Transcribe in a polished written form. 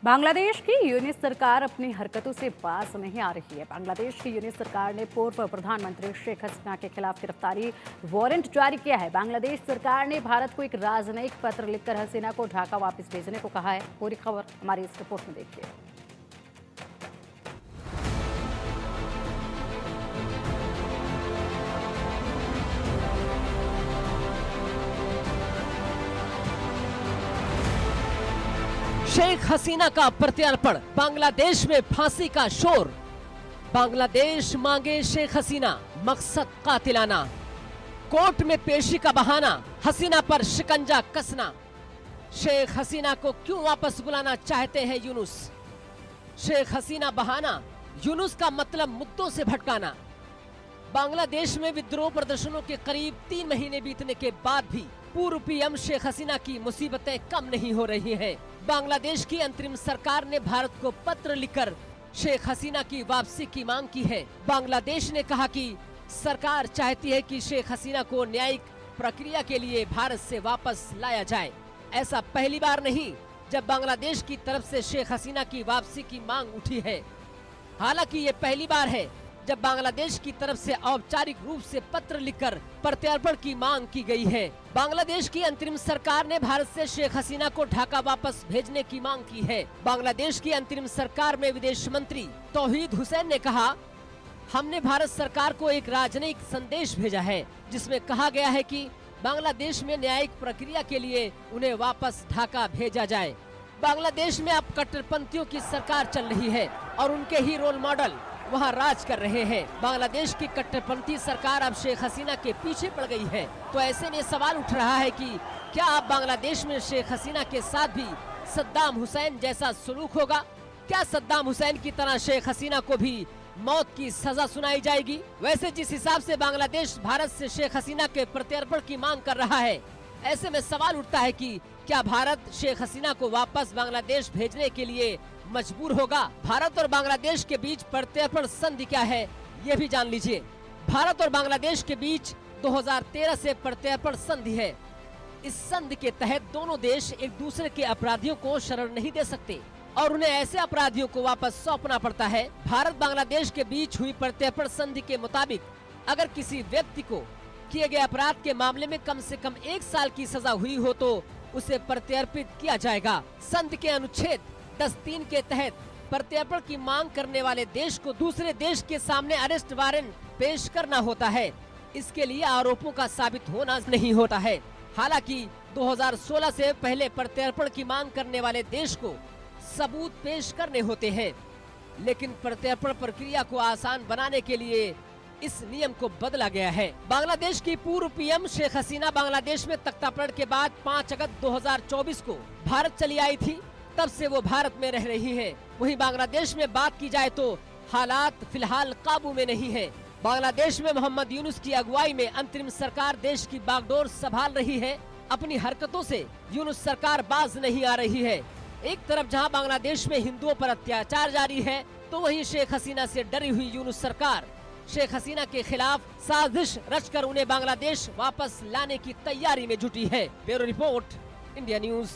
बांग्लादेश की यूनिट सरकार अपनी हरकतों से बाज नहीं आ रही है। बांग्लादेश की यूनिट सरकार ने पूर्व प्रधानमंत्री शेख हसीना के खिलाफ गिरफ्तारी वारंट जारी किया है। बांग्लादेश सरकार ने भारत को एक राजनयिक पत्र लिखकर हसीना को ढाका वापस भेजने को कहा है। पूरी खबर हमारी इस रिपोर्ट में देखिए। शेख हसीना का प्रत्यार्पण, बांग्लादेश में फांसी का शोर। बांग्लादेश मांगे शेख हसीना, मकसद कातिलाना। कोर्ट में पेशी का बहाना, हसीना पर शिकंजा कसना। शेख हसीना को क्यों वापस बुलाना चाहते हैं यूनुस? शेख हसीना बहाना, यूनुस का मतलब मुद्दों से भटकाना। बांग्लादेश में विद्रोह प्रदर्शनों के करीब 3 महीने बीतने के बाद भी पूर्व पीएम शेख हसीना की मुसीबतें कम नहीं हो रही हैं। बांग्लादेश की अंतरिम सरकार ने भारत को पत्र लिखकर शेख हसीना की वापसी की मांग की है। बांग्लादेश ने कहा कि सरकार चाहती है कि शेख हसीना को न्यायिक प्रक्रिया के लिए भारत से वापस लाया जाए। ऐसा पहली बार नहीं जब बांग्लादेश की तरफ से शेख हसीना की वापसी की मांग उठी है। हालांकि ये पहली बार है जब बांग्लादेश की तरफ से औपचारिक रूप से पत्र लिखकर प्रत्यार्पण की मांग की गई है। बांग्लादेश की अंतरिम सरकार ने भारत से शेख हसीना को ढाका वापस भेजने की मांग की है। बांग्लादेश की अंतरिम सरकार में विदेश मंत्री तौहीद हुसैन ने कहा, हमने भारत सरकार को एक राजनयिक संदेश भेजा है जिसमें कहा गया है कि बांग्लादेश में न्यायिक प्रक्रिया के लिए उन्हें वापस ढाका भेजा जाए। बांग्लादेश में अब कट्टरपंथियों की सरकार चल रही है और उनके ही रोल मॉडल वहां राज कर रहे हैं। बांग्लादेश की कट्टरपंथी सरकार अब शेख हसीना के पीछे पड़ गई है। तो ऐसे में सवाल उठ रहा है कि क्या अब बांग्लादेश में शेख हसीना के साथ भी सद्दाम हुसैन जैसा सलूक होगा? क्या सद्दाम हुसैन की तरह शेख हसीना को भी मौत की सजा सुनाई जाएगी? वैसे जिस हिसाब से बांग्लादेश भारत से शेख हसीना के प्रत्यार्पण की मांग कर रहा है, ऐसे में सवाल उठता है कि क्या भारत शेख हसीना को वापस बांग्लादेश भेजने के लिए मजबूर होगा? भारत और बांग्लादेश के बीच प्रत्यार्पण संधि क्या है, ये भी जान लीजिए। भारत और बांग्लादेश के बीच 2013 से प्रत्यार्पण संधि है। इस संधि के तहत दोनों देश एक दूसरे के अपराधियों को शरण नहीं दे सकते और उन्हें ऐसे अपराधियों को वापस सौंपना पड़ता है। भारत बांग्लादेश के बीच हुई प्रत्यार्पण संधि के मुताबिक अगर किसी व्यक्ति को किए गए अपराध के मामले में कम से कम 1 साल की सजा हुई हो तो उसे प्रत्यार्पित किया जाएगा। संधि के अनुच्छेद 10(3) के तहत प्रत्यार्पण की मांग करने वाले देश को दूसरे देश के सामने अरेस्ट वारंट पेश करना होता है। इसके लिए आरोपों का साबित होना नहीं होता है। हालांकि 2016 से पहले प्रत्यार्पण की मांग करने वाले देश को सबूत पेश करने होते हैं, लेकिन प्रत्यार्पण प्रक्रिया को आसान बनाने के लिए इस नियम को बदला गया है। बांग्लादेश की पूर्व पीएम शेख हसीना बांग्लादेश में तख्तापलट के बाद 5 अगस्त 2024 को भारत चली आई थी। तब से वो भारत में रह रही है। वहीं बांग्लादेश में बात की जाए तो हालात फिलहाल काबू में नहीं है। बांग्लादेश में मोहम्मद यूनुस की अगुवाई में अंतरिम सरकार देश की बागडोर संभाल रही है। अपनी हरकतों से यूनुस सरकार बाज नहीं आ रही है। एक तरफ जहां बांग्लादेश में हिंदुओं पर अत्याचार जारी है, तो वहीं शेख हसीना से डरी हुई यूनुस सरकार शेख हसीना के खिलाफ साजिश रचकर उन्हें बांग्लादेश वापस लाने की तैयारी में जुटी है। Bureau report, India news.